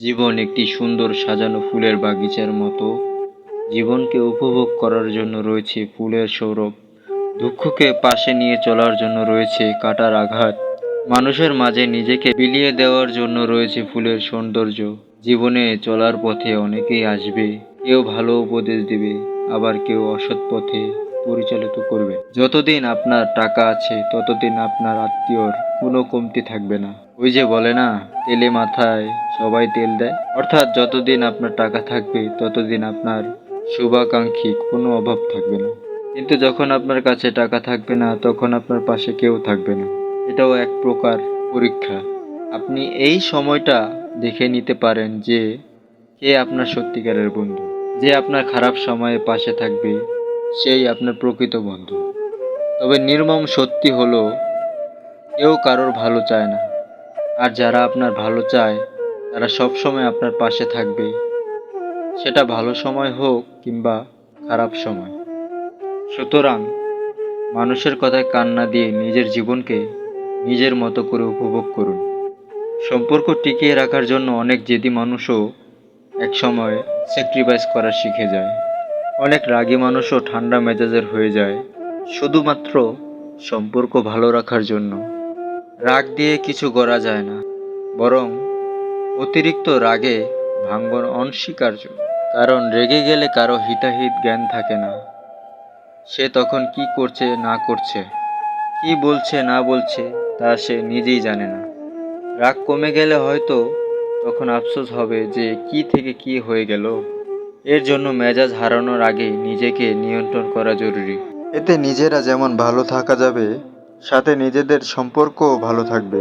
জীবন একটি সুন্দর সাজানো ফুলের বাগিচার মতো। জীবনকে উপভোগ করার জন্য রয়েছে ফুলের সৌরভ, দুঃখকে পাশে নিয়ে চলার জন্য রয়েছে কাঁটার আঘাত, মানুষের মাঝে নিজেকে বিলিয়ে দেওয়ার জন্য রয়েছে ফুলের সৌন্দর্য। জীবনে চলার পথে অনেকেই আসবে, কেউ ভালো উপদেশ দিবে, আবার কেউ অসৎ পথে পরিচালিত করবে। যতদিন আপনার টাকা আছে ততদিন আপনার আত্মীয়র কোনো কমতি থাকবে না। ওই যে বলে না, তেলে মাথায় সবাই তেল দেয়, অর্থাৎ যতদিন আপনার টাকা থাকবে ততদিন আপনার শুভাকাঙ্ক্ষী কোনো অভাব থাকবে না। কিন্তু যখন আপনার কাছে টাকা থাকবে না তখন আপনার পাশে কেউ থাকবে না। এটাও এক প্রকার পরীক্ষা। আপনি এই সময়টা দেখে নিতে পারেন যে কে আপনার সত্যিকারের বন্ধু। যে আপনার খারাপ সময়ে পাশে থাকবে সেই আপনার প্রকৃত বন্ধু। তবে নির্মম সত্যি হলো, কেউ কারোর ভালো চায় না, আর যারা আপনার ভালো চায় তারা সবসময় আপনার পাশে থাকবে, সেটা ভালো সময় হোক কিংবা খারাপ সময়। সুতরাং মানুষের কথায় কান না দিয়ে নিজের জীবনকে নিজের মতো করে উপভোগ করুন। সম্পর্ক টিকিয়ে রাখার জন্য অনেক জেদি মানুষও একসময় স্যাক্রিফাইস করা শিখে যায়। অনেক রাগী মানুষও ঠান্ডা মেজাজের হয়ে যায় শুধুমাত্র সম্পর্ক ভালো রাখার জন্য। রাগ দিয়ে কিছু করা যায় না, বরং অতিরিক্ত রাগে ভাঙ্গন অনস্বীকার্য। কারণ রেগে গেলে কারো হিতাহিত জ্ঞান থাকে না। সে তখন কি করছে না করছে, কি বলছে না বলছে তা সে নিজেই জানে না। রাগ কমে গেলে হয়তো তখন আফসোস হবে যে কি থেকে কি হয়ে গেল। এর জন্য মেজাজ হারানোর আগে নিজেকে নিয়ন্ত্রণ করা জরুরি। এতে নিজেরা যেমন ভালো থাকা যাবে, সাথে নিজেদের সম্পর্কও ভালো থাকবে।